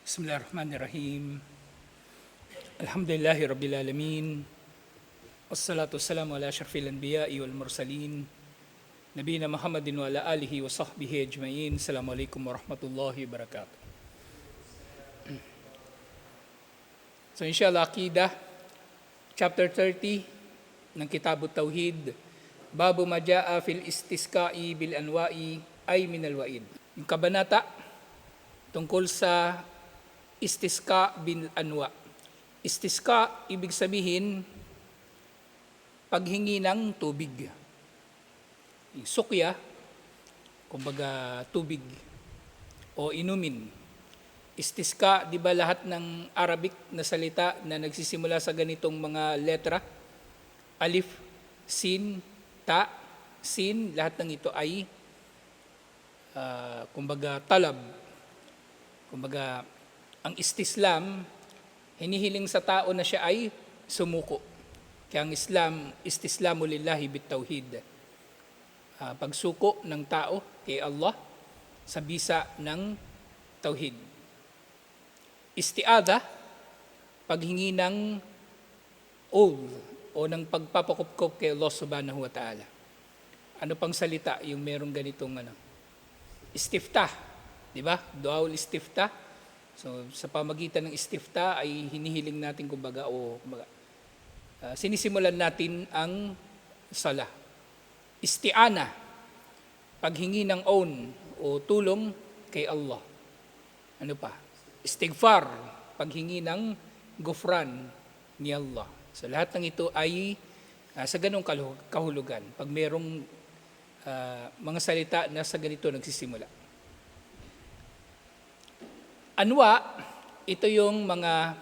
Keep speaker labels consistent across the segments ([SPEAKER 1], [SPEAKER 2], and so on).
[SPEAKER 1] Bismillahirrahmanirrahim. Alhamdulillahi Rabbil Alamin. Wassalatu wassalamu ala asyrafil anbiya'i wal mursalin. Nabiyina Muhammadin wa ala alihi wa sahbihi ajma'in. Assalamualaikum warahmatullahi wabarakatuh. So inshallah, Aqidah, chapter 30 ng Kitabut Tauhid. Babu maja'a fil istisqa'i bil anwa'i ay minal wa'id. Yung kabanata tungkol sa istisqa bil anwa. Istisqa, ibig sabihin, paghingi ng tubig. Sukya, kumbaga tubig o inumin. Istisqa, di ba lahat ng Arabic na salita na nagsisimula sa ganitong mga letra? Alif, sin, ta, sin, lahat ng ito ay kumbaga talab. Kumbaga, ang istislam, hinihiling sa tao na siya ay sumuko. Kaya ang Islam, istislamu lillahi bit tauhid. Pagsuko ng tao kay Allah sa bisa ng tauhid. Isti'adha, paghingi ng oath o ng pagpapakupkop kay Allah subhanahu wa ta'ala. Ano pang salita yung merong ganitong istiftah, di ba? Duaul istiftah. So sa pamagitan ng istiftah ay hinihiling natin sinisimulan natin ang sala. Isti'ana, paghingi ng own o tulong kay Allah. Ano pa? Istighfar, paghingi ng gufran ni Allah. So lahat ng ito ay sa ganong kahulugan. Pag merong mga salita na sa ganito nagsisimula. Anwa, ito yung mga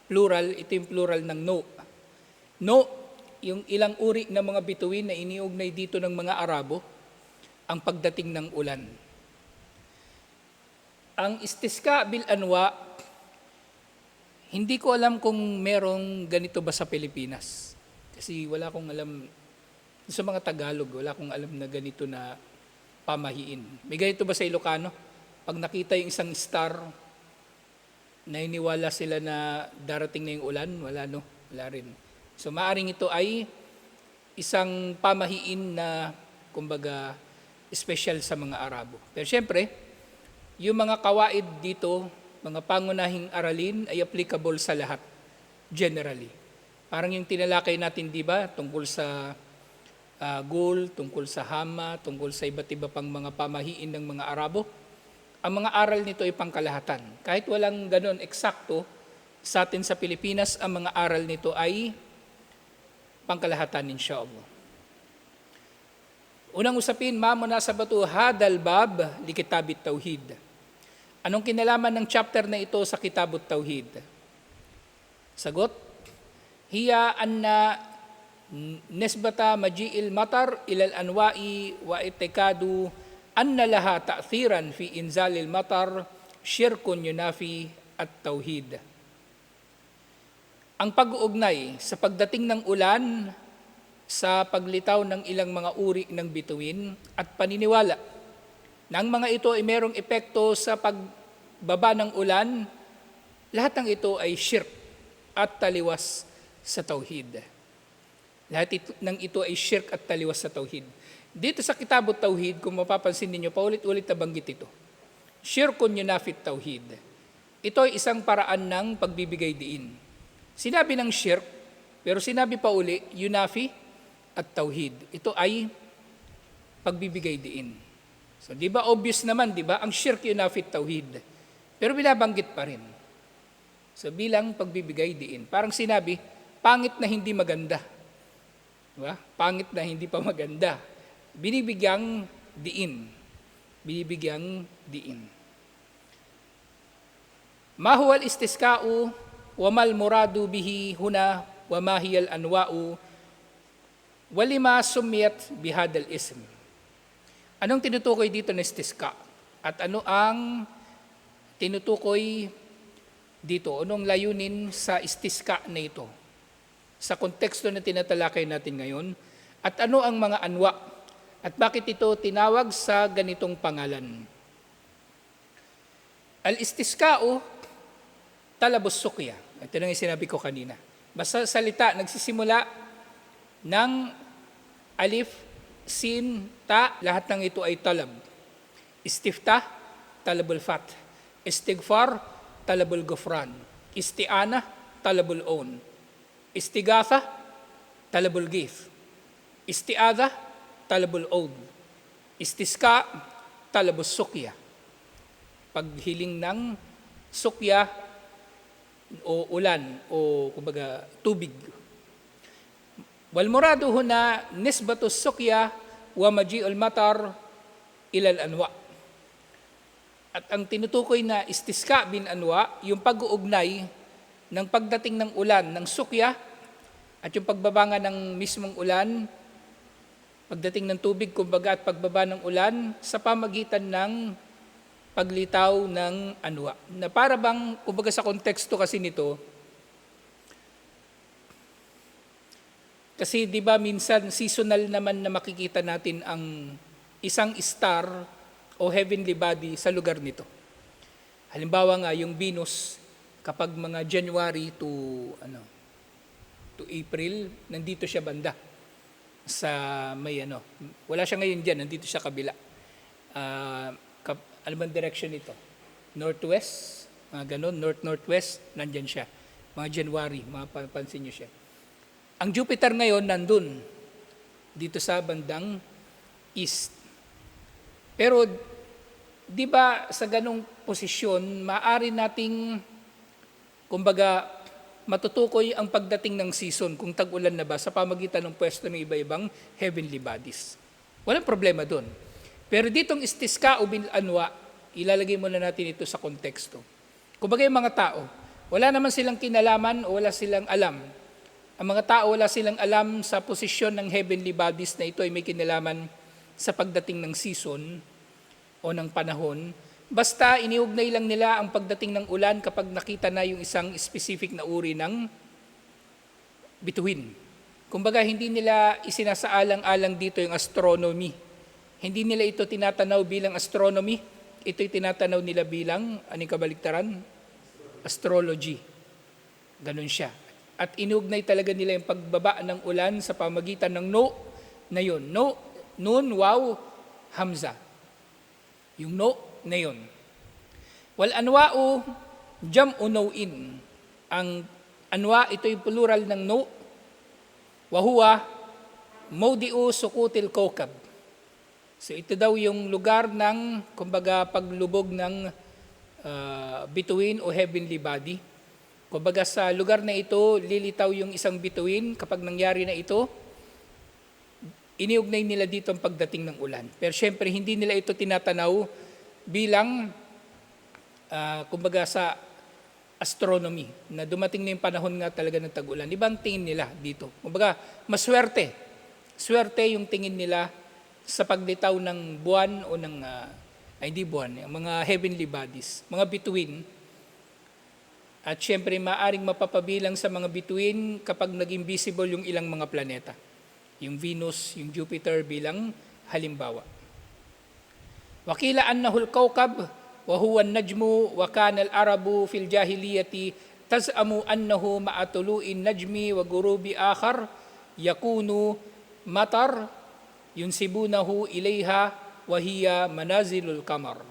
[SPEAKER 1] plural, ito yung plural ng no. No, yung ilang uri ng mga bituin na iniugnay dito ng mga Arabo, ang pagdating ng ulan. Ang istisqa bil anwa, hindi ko alam kung merong ganito ba sa Pilipinas. Kasi wala akong alam, sa mga Tagalog, wala akong alam na ganito na pamahiin. May ganito ba sa Ilocano? Pag nakita yung isang star, nainiwala sila na darating na yung ulan, wala rin. So maaring ito ay isang pamahiin na kumbaga special sa mga Arabo. Pero syempre, yung mga kawaid dito, mga pangunahing aralin ay applicable sa lahat, generally. Parang yung tinalakay natin, di ba, tungkol sa gul, tungkol sa hama, tungkol sa iba't iba pang mga pamahiin ng mga Arabo. Ang mga aral nito ay pangkalahatan. Kahit walang ganon eksakto, sa atin sa Pilipinas, ang mga aral nito ay pangkalahatan, insyaAllah. Unang usapin, mamunasabatu hadal bab li kitabit tauhid. Anong kinalaman ng chapter na ito sa Kitabut Tauhid? Sagot, hiya anna nesbata maji'il matar ilal anwa'i wa itikadu anna laha ta'thiran fi inzalil matar syirkun yunafi at tauhid. Ang pag-uugnay sa pagdating ng ulan sa paglitaw ng ilang mga uri ng bituin at paniniwala na ang mga ito ay merong epekto sa pagbaba ng ulan, lahat ng ito ay shirk at taliwas sa tauhid. Lahat ng ito ay shirk at taliwas sa tauhid. Dito sa Kitabut Tauhid, kung mapapansin ninyo, paulit-ulit na banggit ito. Shirkun yunafit tauhid. Ito ay isang paraan ng pagbibigay diin. Sinabi ng shirk, pero sinabi pa uli, yunafi at tauhid. Ito ay pagbibigay diin. So, di ba obvious naman, di ba? Ang shirk yunafit tauhid. Pero binabanggit pa rin. So, bilang pagbibigay diin. Parang sinabi, pangit na hindi maganda. Diba? Pangit na hindi pa maganda. Binibigyang diin. Binibigyang diin. Mahuwal istisqa'u wa mal muradu bihi huna wa mahiyal anwa'u walima sumiyat bihadal ism. Anong tinutukoy dito na istisqa? At ano ang tinutukoy dito? Anong layunin sa istisqa na ito? Sa konteksto na tinatalakay natin ngayon, at ano ang mga anwa at bakit ito tinawag sa ganitong pangalan? Al-istisqa'u talabos sukya. Ito na yung sinabi ko kanina. Basta salita, nagsisimula ng alif, sin, ta, lahat ng ito ay talab. Istiftah, talabul fat. Istighfar, talabul gufran. Isti'ana, talabul on. Istigatha, talabul gif. Isti'adha, talabul od. Istiska, talabul sukya. Paghiling ng sukya o ulan o kumbaga tubig. Wal muradu huna nisbatu sukya wa maji'ul matar ilal anwa. At ang tinutukoy na istiska bin anwa, yung pag-uugnay ng pagdating ng ulan ng sukya at yung pagbabanga ng mismong ulan, pagdating ng tubig kumbaga at pagbaba ng ulan sa pamagitan ng paglitaw ng anwa. Na para bang, kumbaga sa konteksto kasi nito, kasi di ba minsan seasonal naman na makikita natin ang isang star o heavenly body sa lugar nito. Halimbawa nga yung Venus, kapag mga January to April, nandito siya banda sa may wala siya ngayon diyan, nandito siya kabila. Ano bang direction ito? Northwest, ganun, north-northwest, nandyan siya. Mga January, mapapansin niyo siya. Ang Jupiter ngayon nandun, dito sa bandang east. Pero, di ba sa ganung posisyon, maaari nating, kumbaga, matutukoy ang pagdating ng season kung tag-ulan na ba sa pamagitan ng pwesto ng iba-ibang heavenly bodies. Walang problema doon. Pero ditong istiska o bin anwa, ilalagay muna natin ito sa konteksto. Kumbaga yung mga tao, wala naman silang kinalaman o wala silang alam. Ang mga tao wala silang alam sa posisyon ng heavenly bodies na ito ay may kinalaman sa pagdating ng season o ng panahon. Basta iniugnay lang nila ang pagdating ng ulan kapag nakita na yung isang specific na uri ng bituin. Kumbaga hindi nila isinasaalang-alang dito yung astronomy. Hindi nila ito tinatanaw bilang astronomy, ito'y tinatanaw nila bilang, anong kabaligtaran? Astrology. Ganun siya. At inugnay talaga nila yung pagbaba ng ulan sa pamagitan ng no na yun. No, nun, waw, hamza. Yung no na yun. Wal anwa'u jam'u naw'in. Ang anwa, ito yung plural ng no. Wahuwa, mawdi'u sukutil kokab. So ito daw yung lugar ng, kumbaga, paglubog ng bituin o heavenly body. Kumbaga sa lugar na ito, lilitaw yung isang bituin. Kapag nangyari na ito, iniugnay nila dito ang pagdating ng ulan. Pero syempre, hindi nila ito tinatanaw bilang, kumbaga sa astronomy, na dumating na yung panahon nga talaga ng tag-ulan. Ibang tingin nila dito. Kumbaga, maswerte. Swerte yung tingin nila sa paglitaw ng buwan o ng, hindi buwan, mga heavenly bodies, mga bituin. At syempre, maaring mapapabilang sa mga bituin kapag naging visible yung ilang mga planeta. Yung Venus, yung Jupiter bilang halimbawa. Wakila annahul kawkab wa huwa an-najmu wa kana al-arabu fil jahiliyati taz'amu annahu ma'atulu'in najmi wa gurubi akhar yakunu matar yunsibunahu ilayha wa hiya manazilul qamar.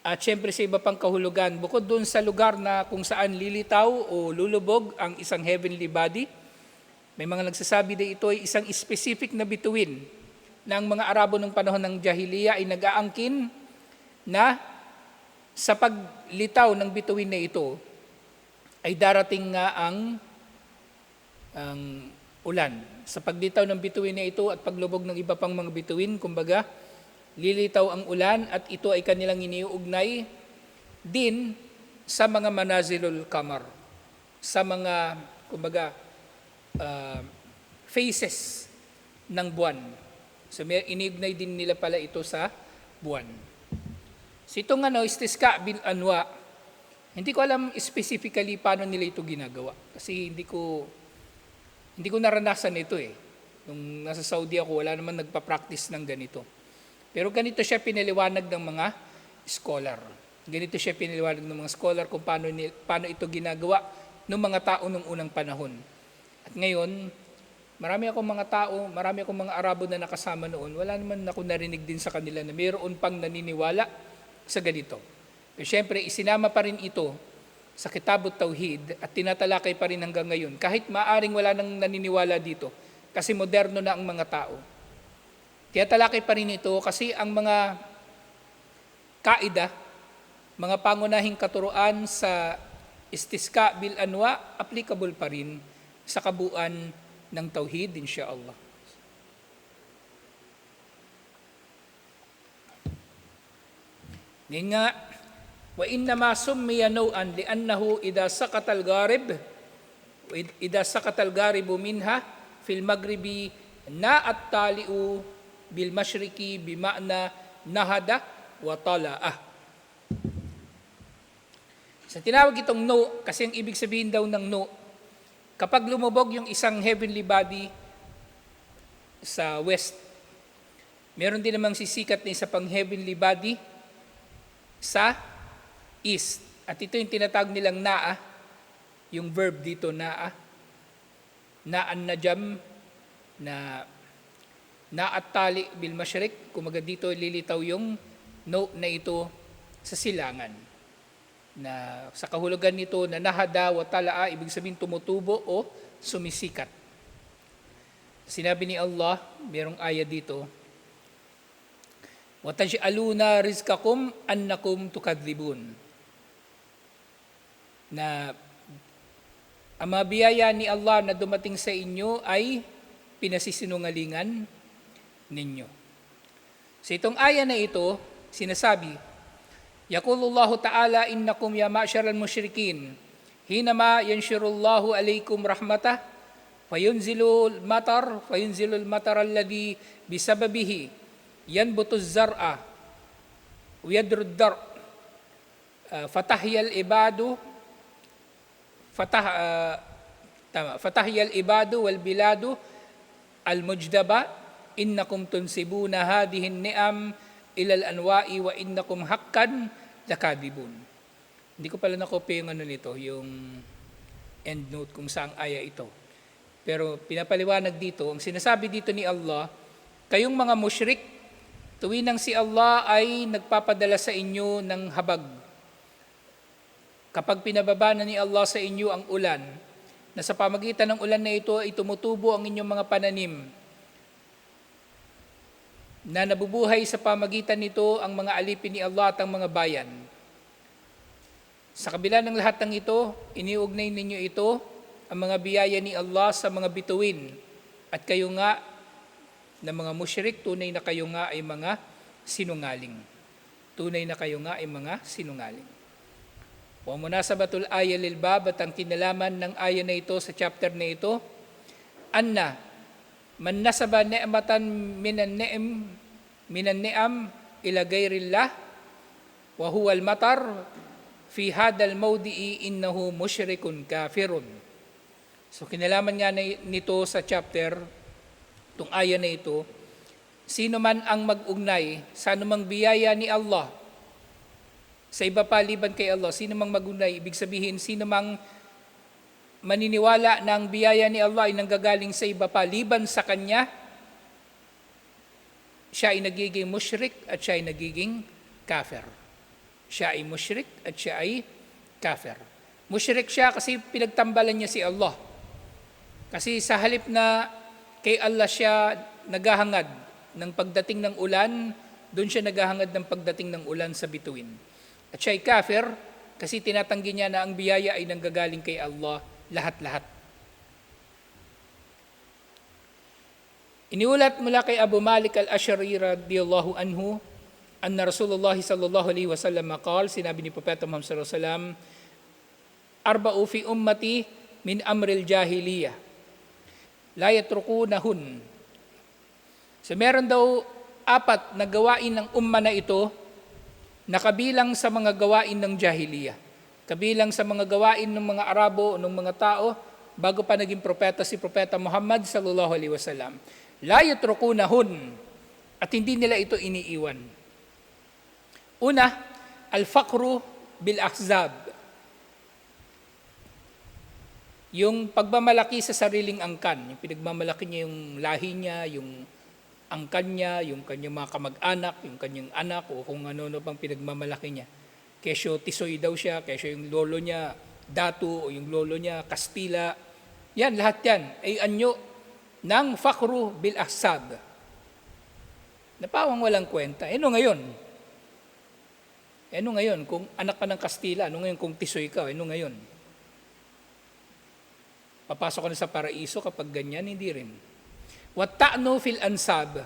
[SPEAKER 1] At syempre sa iba pang kahulugan, bukod doon sa lugar na kung saan lilitaw o lulubog ang isang heavenly body, may mga nagsasabi na ito ay isang specific na bituin na ang mga Arabo ng panahon ng Jahiliya ay nag-aangkin na sa paglitaw ng bituin na ito ay darating nga ang ulan. Sa paglitaw ng bituin na ito at paglubog ng iba pang mga bituin, kumbaga, lilitaw ang ulan at ito ay kanilang iniuugnay din sa mga manazilul qamar, sa mga, kumbaga, phases ng buwan. So iniugnay din nila pala ito sa buwan. So itong istiska bil anwa, hindi ko alam specifically paano nila ito ginagawa. Kasi hindi ko naranasan ito eh. Nung nasa Saudi ako, wala naman nagpa-practice ng ganito. Pero ganito siya pinaliwanag ng mga scholar. Ganito siya piniliwanag ng mga scholar kung paano ito ginagawa ng mga tao nung unang panahon. At ngayon, marami akong mga Arabo na nakasama noon, wala naman ako narinig din sa kanila na mayroon pang naniniwala sa ganito. Pero syempre, isinama pa rin ito sa Kitabut Tauhid at tinatalakay pa rin hanggang ngayon. Kahit maaring wala nang naniniwala dito, kasi moderno na ang mga tao. Tinatalakay pa rin ito kasi ang mga kaida, mga pangunahing katuruan sa istisqa bil anwa, applicable pa rin sa kabuuan ng tauhid, insyaallah. Ngayon nga, wa innama summiya naw'an li'annahu idha saqatal garibu minha fil maghribi na'at tali'u bil masyriki bima'na nahada wa tala'ah. Sa tinawag itong no, kasi ang ibig sabihin daw ng no, kapag lumubog yung isang heavenly body sa west, meron din namang sisikat na isa pang heavenly body sa east. At ito yung tinatawag nilang naa, yung verb dito naa, naan najam, na naat tali bil masyrik, kumaga dito lilitaw yung no na ito sa silangan. Na sa kahulugan nito na nahada wa talaa, ibig sabihin tumutubo o sumisikat. Sinabi ni Allah, mayroong aya dito, wa taj'aluna rizqakum annakum tukadzibun. Na ang mga biyaya ni Allah na dumating sa inyo ay pinasisinungalingan ninyo. So itong aya na ito, sinasabi, Yaqulullahu ta'ala innakum ya ma'syaral musyrikin hinama yanshurullahu alaykum rahmatah fayunzilul matar alladhi bisababihi yanbutuz zar'a wa yadrud dar fatahyal ibadu wal biladu al mujdaba innakum tunsibuna hadhihi ni'am ilal anwa'i wa innakum haqqan lakadibun. Hindi ko pala nakopya yung nito, yung endnote kung saang aya ito. Pero pinapaliwanag dito, ang sinasabi dito ni Allah, kayong mga musyrik, tuwinang si Allah ay nagpapadala sa inyo ng habag. Kapag pinababa na ni Allah sa inyo ang ulan, na sa pamagitan ng ulan na ito ay tumutubo ang inyong mga pananim, na nabubuhay sa pamagitan nito ang mga alipin ni Allah at ang mga bayan. Sa kabila ng lahat ng ito, iniugnay ninyo ito, ang mga biyaya ni Allah sa mga bituin. At kayo nga, na mga musyrik, tunay na kayo nga ay mga sinungaling. Tunay na kayo nga ay mga sinungaling. Wa munasabatul aya lil bab, at ang kinalaman ng aya na ito sa chapter na ito, anna, man nasaba ni'matan minan ni'am ila ghairillah wa huwa al-matar fi hadal mawdi'i innahu musyrikun kafirun. So kinalaman nga nito sa chapter, itong aya na ito, sino man ang mag-ugnay sa anumang biyaya ni Allah sa iba pa liban kay Allah, sino mang mag-ugnay, ibig sabihin sino mang maniniwala na ang biyaya ni Allah ay nanggagaling sa iba pa liban sa Kanya, siya ay nagiging musyrik at siya ay nagiging kafir. Siya ay musyrik at siya ay kafir. Musyrik siya kasi pinagtambalan niya si Allah. Kasi sa halip na kay Allah siya naghahangad ng pagdating ng ulan, doon siya naghahangad ng pagdating ng ulan sa bituin. At siya ay kafir kasi tinatanggi niya na ang biyaya ay nanggagaling kay Allah lahat-lahat. Iniulat mula kay Abu Malik al-Ash'ari radiyallahu anhu, anna Rasulullah sallallahu alaihi wasallam qala, sinabi ni Propeta Muhammad sallallahu alaihi wasallam, arba'u fi ummati min amril jahiliyah la yatrukunahun. So meron daw 4 na gawain ng umma na ito na kabilang sa mga gawain ng jahiliyah. Kabilang sa mga gawain ng mga Arabo o ng mga tao bago pa naging propeta si Propeta Muhammad sallallahu alaihi wasallam. La yatrukunahun, at hindi nila ito iniiwan. Una, al-fakru bil-ahzab, yung pagmamalaki sa sariling angkan, yung pinagmamalaki niya yung lahi niya, yung angkan niya, yung kanyang mga kamag-anak, yung kanyang anak, o kung ano-ano pang pinagmamalaki niya. Kesyo Tisoy daw siya, kesyo yung lolo niya Datu, o yung lolo niya Kastila. Yan, lahat yan ay anyo ng fakru bil-ahsab. Napawang walang kwenta. Ano ngayon? Ano ngayon? Kung anak ka ng Kastila, ano ngayon kung Tisoy ka? Ano ngayon? Papasok ka na sa paraiso kapag ganyan? Hindi rin. Watta'nu fil ansab.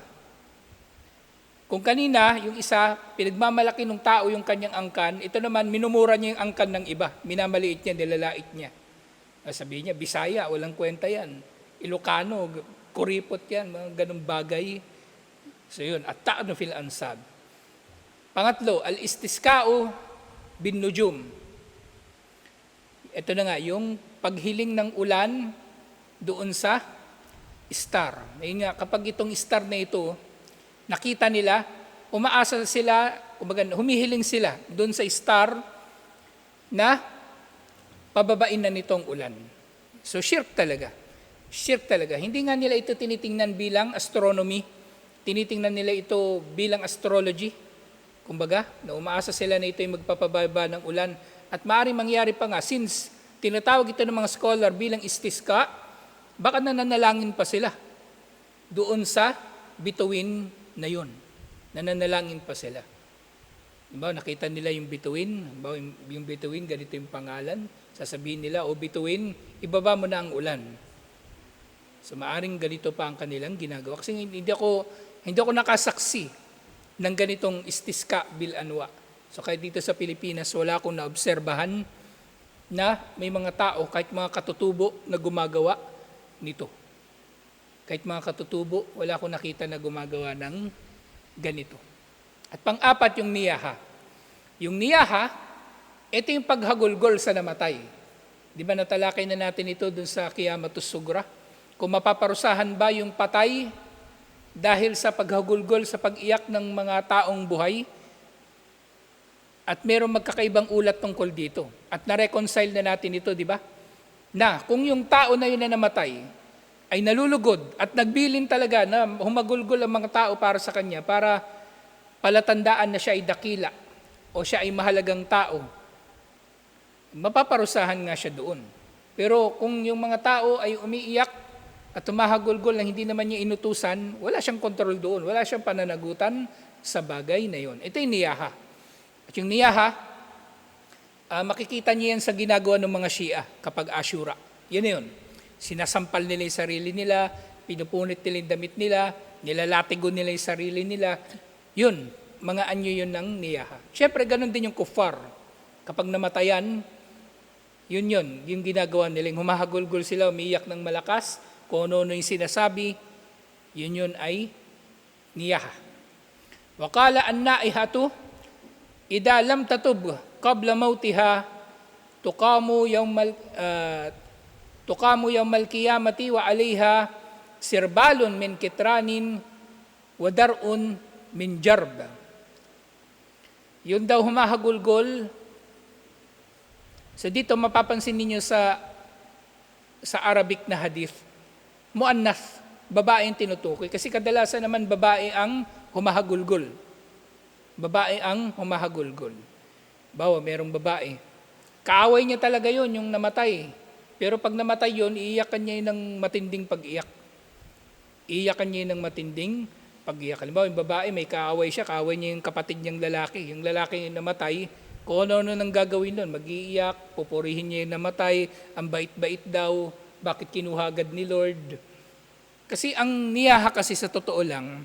[SPEAKER 1] Kung kanina, yung isa, pinagmamalaki ng tao yung kanyang angkan, ito naman, minumura niya yung angkan ng iba. Minamaliit niya, nilalait niya. Sabihin niya, Bisaya, walang kwenta yan. Ilocano, kuripot yan, mga ganung bagay. So yun, at ta'nu fil ansab. Pangatlo, al-istiska'u bin nujum. Ito na nga, yung paghiling ng ulan doon sa star. Ngayon nga, kapag itong star na ito, nakita nila, umaasa sila, humihiling sila doon sa star na pababain na nitong ulan. So shirk talaga. Shirk talaga. Hindi nga nila ito tinitingnan bilang astronomy, tinitingnan nila ito bilang astrology. Kumbaga, na umaasa sila na ito ay magpapababa ng ulan. At maaaring mangyari pa nga, since tinatawag ito ng mga scholar bilang istiska, baka nananalangin pa sila doon sa bituin na yun. Nananalangin pa sila. Diba, nakita nila yung bituin, yung bituin, ganito yung pangalan, sasabihin nila, o bituin, ibaba mo na ang ulan. So maaring ganito pa ang kanilang ginagawa. Kasi hindi ako nakasaksi ng ganitong istiska bil anwa. So kahit dito sa Pilipinas, wala akong naobserbahan na may mga tao, kahit mga katutubo na gumagawa nito. Kahit mga katutubo, wala akong nakita na gumagawa ng ganito. At pang-apat yung niyaha. Yung niyaha, ito yung paghagulgol sa namatay. Di ba natalakay na natin ito dun sa Qiyamatus Sugra? Kung mapaparusahan ba yung patay dahil sa paghagulgol sa pag-iyak ng mga taong buhay? At merong magkakaibang ulat tungkol dito. At na-reconcile na natin ito, di ba? Na kung yung tao na yun na namatay ay nalulugod at nagbilin talaga na humagulgol ang mga tao para sa kanya, para palatandaan na siya ay dakila o siya ay mahalagang tao, mapaparusahan nga siya doon. Pero kung yung mga tao ay umiiyak at tumahagulgol na hindi naman niya inutusan, wala siyang kontrol doon, wala siyang pananagutan sa bagay na yon. Ito yung niyaha. At yung niyaha, makikita niya yan sa ginagawa ng mga Shia kapag Ashura. Yan na yun. Sinasampal nila yung sarili nila, pinupunit nila yung damit nila, nilalatigo nila yung sarili nila. Yun, mga anyo yun ng niyaha. Siyempre, ganun din yung kuffar. Kapag namatayan, yun, yung ginagawa nila. Yung humahagulgol sila, umiiyak ng malakas, kung ano yung sinasabi, yun ay niyaha. Wakala an naihatu, ida lam tatub qabla mautiha, tuqamu yawmal qiyamati wa alayha sirbalun min kitranin wa dar'un min jarb. Yun daw humahagulgol. So dito mapapansin ninyo sa Arabic na hadith, muannas, babae ang tinutukoy. Kasi kadalasan naman babae ang humahagulgol. Babae ang humahagulgol. Bawa, merong babae. Kaaway niya talaga yun, yung namatay. Pero pag namatay yun, iiyakan niya ng matinding pag-iyak. Iiyakan niya ng matinding pag-iyak. Halimbawa, yung babae, may kaaway siya, kaaway niya yung kapatid niyang lalaki. Yung lalaki yung namatay, kung ano nang gagawin nun, mag-iiyak, pupurihin niya yung namatay, ang bait-bait daw, bakit kinuha agad ni Lord. Kasi ang niyaha kasi sa totoo lang,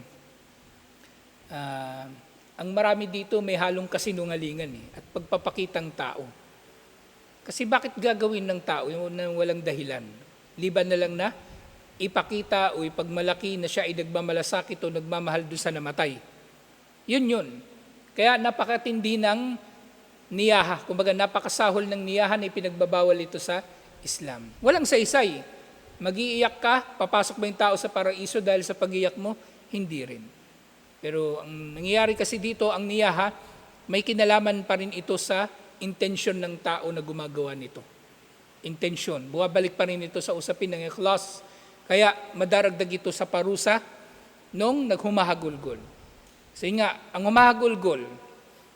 [SPEAKER 1] ang marami dito may halong kasinungalingan at pagpapakitang tao. Kasi bakit gagawin ng tao yung walang dahilan? Liban na lang na ipakita o ipagmalaki na siya ay nagmamalasakit o nagmamahal doon sa namatay. Yun. Kaya napakatindi ng niyaha. Kumbaga napakasahol ng niyaha na ipinagbabawal ito sa Islam. Walang saysay. Mag-iiyak ka, papasok ba yung tao sa paraiso dahil sa pag-iyak mo? Hindi rin. Pero ang nangyayari kasi dito, ang niyaha, may kinalaman pa rin ito sa intensyon ng tao na gumagawa nito. Intensyon. Buwabalik pa rin ito sa usapin ng ikhlas. Kaya madaragdag ito sa parusa nung naghumahagulgol. Kasi nga, ang humahagulgol,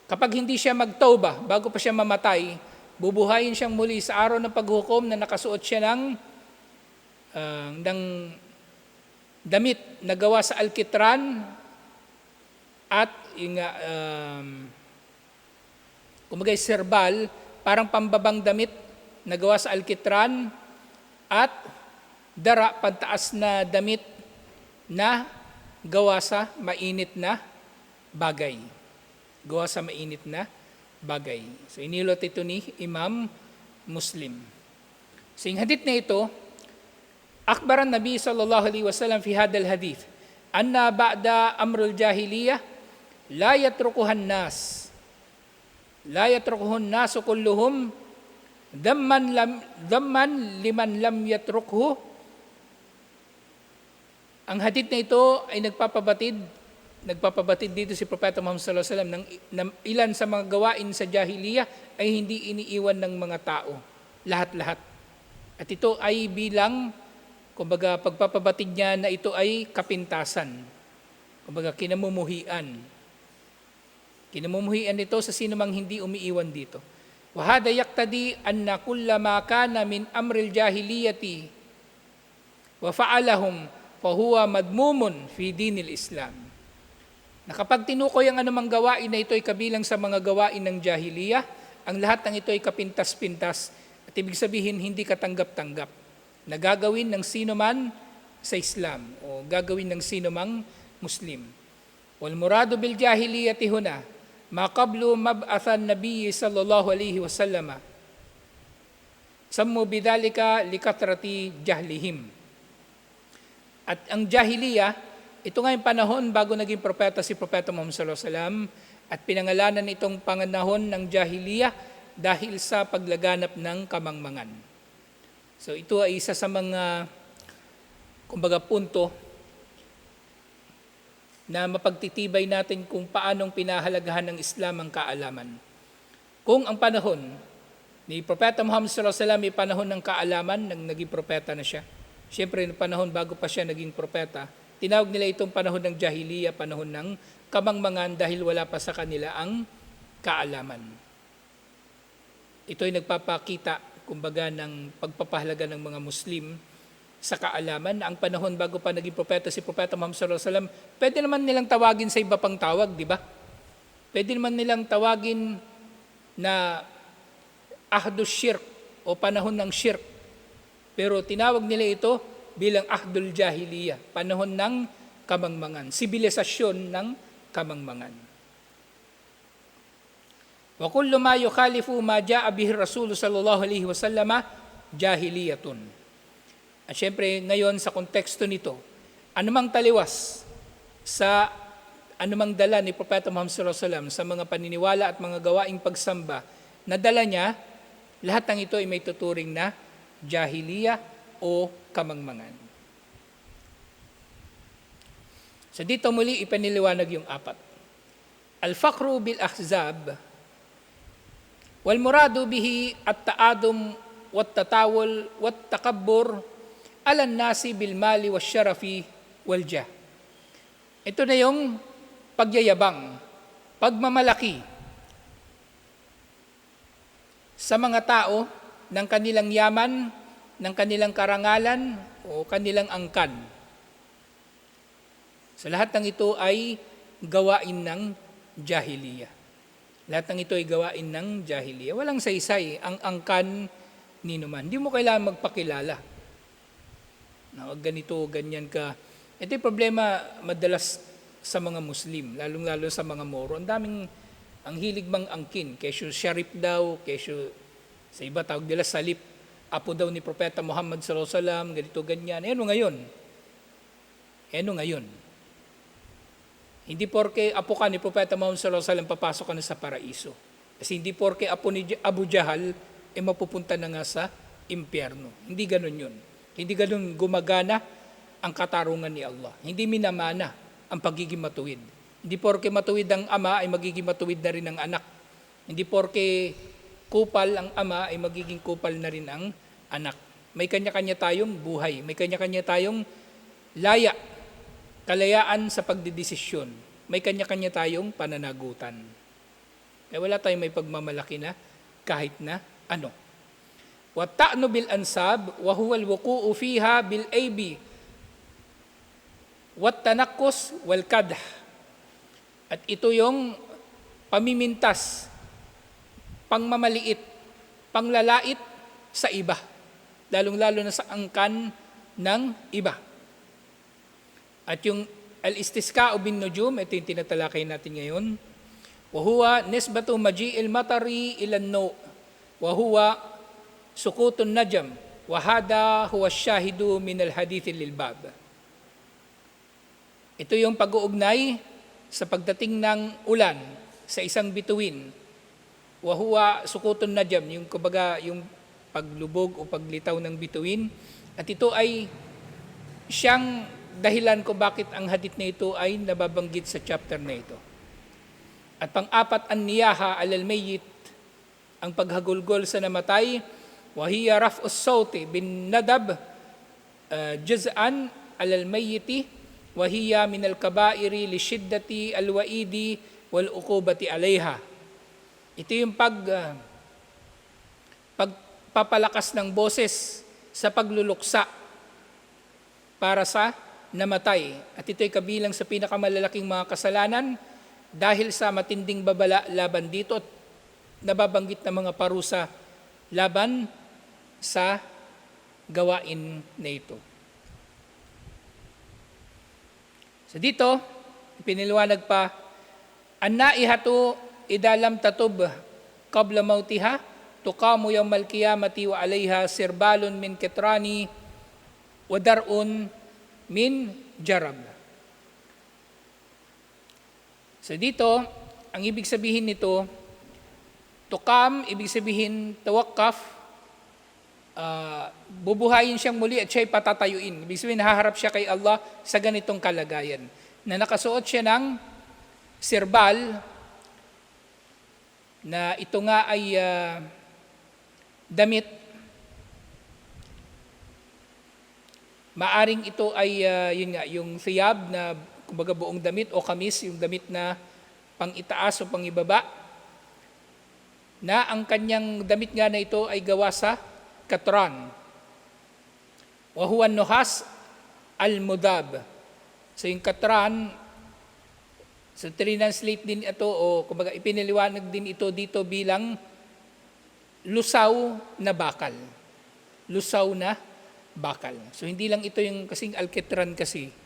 [SPEAKER 1] kapag hindi siya magtauba, bago pa siya mamatay, bubuhayin siyang muli sa araw ng paghukom na nakasuot siya ng damit na gawa sa alkitran at yung kumagay serbal, parang pambabang damit na gawa sa alkitran at dara pantaas na damit na gawa sa mainit na bagay. Gawa sa mainit na bagay. So inilot ito ni Imam Muslim. So yung hadith na ito, akbaran Nabi sallallahu alaihi wasallam fi hadal hadith, anna ba'da amrul jahiliyah la yatrukuhan nasu kulluhum dhamman liman lam yatrukhu. Ang hadith na ito ay nagpapabatid dito si Propeta Muhammad sallallahu alaihi wasallam ng ilan sa mga gawain sa jahiliyah ay hindi iniiwan ng mga tao, lahat-lahat. At ito ay bilang, kumbaga, pagpapabatid niya na ito ay kapintasan, kumbaga kinamumuhian. Kinamumuhian nito sa sino mang hindi umiiwan dito. Wa hada yaqtadi anna kullama kana min amril jahiliyati wa fa'alahum fa huwa madmumun fi dinil Islam. Na kapag tinukoy ang anumang gawain na ito ay kabilang sa mga gawain ng jahiliyah, ang lahat ng ito ay kapintas-pintas at ibig sabihin hindi katanggap-tanggap na gagawin ng sino man sa Islam o gagawin ng sino mang Muslim. Wal muradu bil jahiliyati huna ma qablu mab'athan nabiyyi sallallahu alaihi wasallam. Sammu bidhalika likatrati jahlihim. At ang jahiliyah, ito nga yung panahon bago naging propeta si Propeta Muhammad sallallahu alaihi wasallam, at pinangalanan itong panganahon ng jahiliyah dahil sa paglaganap ng kamangmangan. So ito ay isa sa mga, kumbaga, punto na mapagtitibay natin kung paanong pinahalagahan ng Islam ang kaalaman. Kung ang panahon ni Propeta Muhammad sallallahu alaihi wasallam ay panahon ng kaalaman, nang naging propeta na siya. Siyempre, panahon bago pa siya naging propeta, tinawag nila itong panahon ng jahiliya, panahon ng kamangmangan dahil wala pa sa kanila ang kaalaman. Ito ay nagpapakita, kumbaga, ng pagpapahalaga ng mga Muslim sa kaalaman. Ang panahon bago pa naging propeta si Propeta Muhammad sallallahu alaihi wasallam, pwede naman nilang tawagin sa iba pang tawag, di ba? Pwede naman nilang tawagin na ahdus shirk o panahon ng shirk. Pero tinawag nila ito bilang ahdul jahiliya, panahon ng kamangmangan, sibilisasyon ng kamangmangan. Wa kullu ma yukhalifu ma jaa bihi Rasul sallallahu alaihi wasallam jahiliyatun. At syempre, ngayon sa konteksto nito, anumang taliwas sa anumang dala ni Propeta Muhammad sallallahu alaihi wasallam sa mga paniniwala at mga gawaing pagsamba na dala niya, lahat ng ito ay may tuturing na jahiliya o kamangmangan. So dito muli ipaniliwanag yung apat. Al-faqru bil ahzab wal muradu bihi at-ta'adum wat tatawul wat takabbur alan nasi bil mali was syarafi wal jah. Ito na yung pagyayabang, pagmamalaki sa mga tao ng kanilang yaman, ng kanilang karangalan o kanilang angkan. So lahat ng ito ay gawain ng jahiliya. Lahat ng ito ay gawain ng jahiliya. Walang saysay ang angkan ni naman. Hindi mo kailangan magpakilala. Na ganito, ganyan ka. Ito yung problema madalas sa mga Muslim, lalong-lalo sa mga Moro. Ang hilig mang angkin. Kesyo Sharif daw, kesyo sa iba tawag nila Salip. Apo daw ni Propeta Muhammad sallallahu alaihi wasallam, ganito, ganyan. Ano ngayon? Hindi porke apo ka ni Propeta Muhammad sallallahu alaihi wasallam, papasok ka na sa paraiso. Kasi hindi porke apo ni Abu Jahal, mapupunta na nga sa impyerno. Hindi ganun yun. Hindi ganun gumagana ang katarungan ni Allah. Hindi minamana ang pagiging matuwid. Hindi porke matuwid ang ama ay magiging matuwid na rin ang anak. Hindi porke kupal ang ama ay magiging kupal na rin ang anak. May kanya-kanya tayong buhay. May kanya-kanya tayong laya, kalayaan sa pagdidesisyon. May kanya-kanya tayong pananagutan. Kaya wala tayong may pagmamalaki na kahit na ano. وَالتَّعْنُ بِالْأَنْسَابِ وَهُوَ الْوُقُوءُ فِيهَا بِالْأَيْبِ وَالتَّنَقُّصِ وَالْكَدْحِ. At ito yung pamimintas, pangmamaliit, panglalait sa iba, lalong-lalo na sa angkan ng iba. At yung al-istisqa'u bin nujum, ito yung tinatalakay natin ngayon. Wa huwa nisbatu maji'il matari ilan no. Wa huwa sukutun najam. Wa hada huwa syahidu min al-hadithi lil bab. Ito yung pag-uugnay sa pagdating ng ulan sa isang bituin. Wa huwa sukutun najam, yung kumbaga yung paglubog o paglitaw ng bituin. At ito ay siyang dahilan kung bakit ang hadith na ito ay nababanggit sa chapter na ito. At pang-apat, an niyaha alal mayyit, ang paghagulgol sa namatay, wa hiya raf'us sawti bin nadab juz'an alal mayyiti, wa hiya min al kaba'iri li shiddati al wa'idi wal uqubati alayha. Ito yung pagpapalakas ng boses sa pagluluksa para sa namatay. At ito'y kabilang sa pinakamalalaking mga kasalanan dahil sa matinding babala laban dito at nababanggit na mga parusa laban sa gawain na ito. So dito, piniliwanag pa, an-naihatu idha lam tatub qabla mautiha tuqamu yawmal qiyamati wa 'alayha sirbalun min kitrani wa dar'un min jarab. So dito, ang ibig sabihin nito, tuqam, ibig sabihin tawakkaf, bubuhayin siyang muli at siya'y patatayuin. Ibig sabihin, haharap siya kay Allah sa ganitong kalagayan. Na nakasuot siya ng sirbal, na ito nga ay damit. Maaring ito ay yun nga, yung thiyab na kumbaga buong damit o kamis, yung damit na pang-itaas o pang-ibaba, na ang kanyang damit nga na ito ay gawa sa katran. Wa huwa nuhas al-mudab. So yung katran, so translate din ito o kumbaga ipiniliwanag din ito dito bilang lusaw na bakal. Lusaw na bakal. So hindi lang ito yung kasing alketran kasi.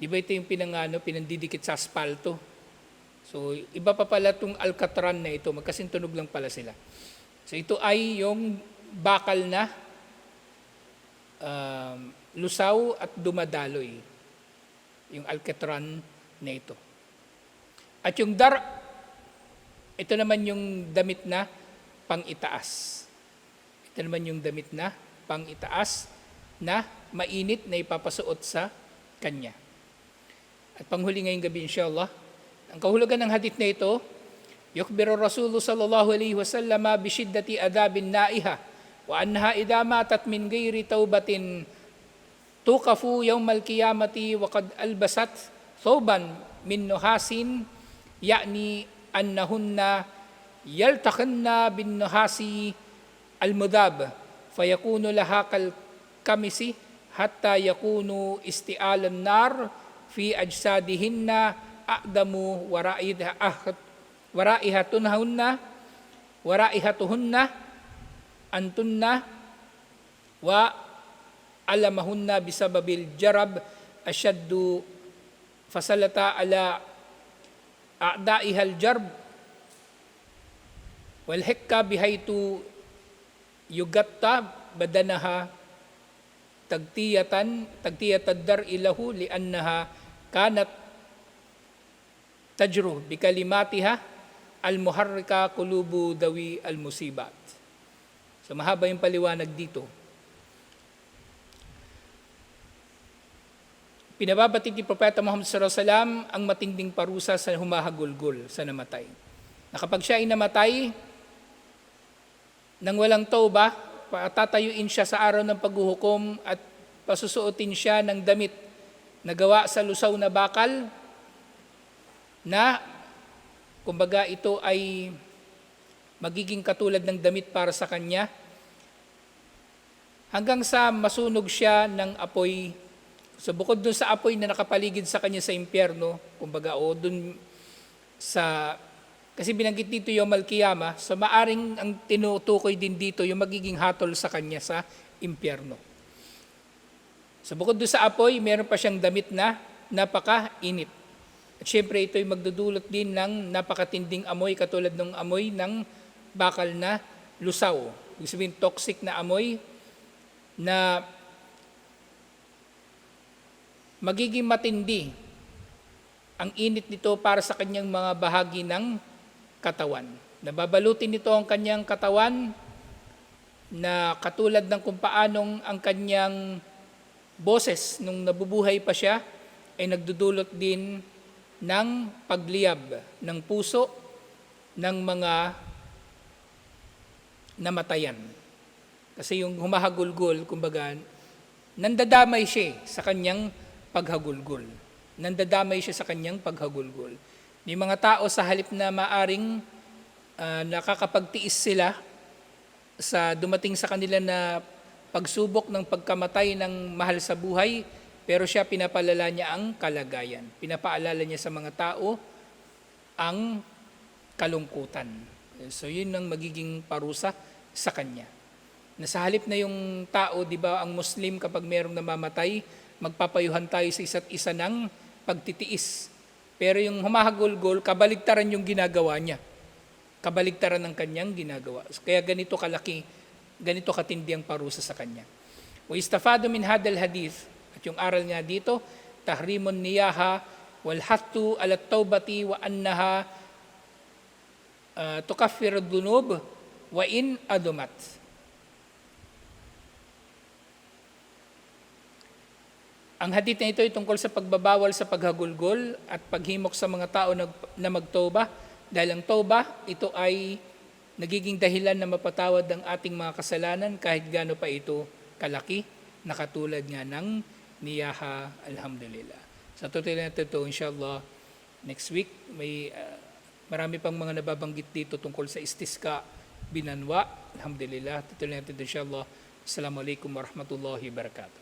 [SPEAKER 1] Di ba ito yung pinandidikit sa aspalto? So iba pa pala itong alkatran na ito, magkasintunog lang pala sila. So ito ay yung bakal na lusaw at dumadaloy. Yung alkatran na ito. At yung dar, ito naman yung damit na pang-itaas. Ito naman yung damit na pang-itaas na mainit na ipapasuot sa kanya. At panghuli ngayong gabi inshallah, ang kahulugan ng hadith na ito, yukbiru Rasulullah sallallahu alaihi wasallam bi shiddati adabin naiha wa annaha idha matat min ghairi taubatin tuqafu yawmal qiyamati wa qad albasat thawban min nuhasin ya'ni annahunna yaltaqanna bin nuhasi al-mudab fayakunu laha kal kamisi hatta yakunu isti'alan nar fi ajsadihinna a'damu wara'ihatuhunna antunna wa alamahunna bisababil jarab asyaddu fasalata ala a'da'ihal jarb wal hikka bihaitu yugatta badanaha tagtiyatad dar ilahu liannaha kanat tajruh bikalimatiha al-muharrika qulubu dawi al-musibat. So mahaba yung paliwanag dito. Pinababatid ni Propeta Muhammad sallallahu alaihi wasallam ang matinding parusa sa humahagulgol, sa namatay. Na kapag siya ay namatay, nang walang tauba, patatayuin siya sa araw ng paghuhukom at pasusuotin siya ng damit na gawa sa lusaw na bakal na kumbaga ito ay magiging katulad ng damit para sa kanya hanggang sa masunog siya ng apoy. So bukod dun sa apoy na nakapaligid sa kanya sa impyerno, kumbaga o dun sa, kasi binanggit dito yung Al-Qiyamah, so maaring ang tinutukoy din dito yung magiging hatol sa kanya sa impyerno. So bukod dun sa apoy, meron pa siyang damit na napaka-init. At syempre ito ay magdudulot din ng napakatinding amoy katulad ng amoy ng bakal na lusaw. Ibig sabihin toxic na amoy na magiging matindi ang init nito para sa kanyang mga bahagi ng katawan. Nababalutin nito ang kanyang katawan na katulad ng kung paanong ang kanyang boses nung nabubuhay pa siya ay nagdudulot din ng pagliyab ng puso ng mga namatayan. Kasi yung humahagulgol, kumbaga, nandadamay siya sa kanyang paghagulgol. Nandadamay siya sa kanyang paghagulgol. May mga tao sa halip na maaring nakakapagtiis sila sa dumating sa kanila na pagsubok ng pagkamatay ng mahal sa buhay, pero siya pinapalala niya ang kalagayan. Pinapaalala niya sa mga tao ang kalungkutan. So yun ang magiging parusa sa kanya. Na sa halip na yung tao, di ba, ang Muslim kapag merong namamatay, magpapayuhan tayo sa isa't isa ng pagtitiis. Pero yung humahagulgol, kabaligtaran yung ginagawa niya. Kabaligtaran ng kanyang ginagawa. Kaya ganito kalaki, ganito katindi ang parusa sa kanya. Wa istafadu min hadal hadith, at yung aral nga dito, tahrimun niyaha wal hattu ala taubati wa annaha tukaffiru dunub wa in adumat. Ang hadith na ito ay tungkol sa pagbabawal sa paghagulgol at paghimok sa mga tao na magtauba. Dahil ang tauba, ito ay nagiging dahilan na mapatawad ang ating mga kasalanan kahit gaano pa ito kalaki, na katulad nga ng niyaha, alhamdulillah. Sa tutuloy natin ito, inshallah, next week, may marami pang mga nababanggit dito tungkol sa istisqa, binanwa, alhamdulillah. Tutuloy natin ito, inshallah. Assalamualaikum warahmatullahi wabarakatuh.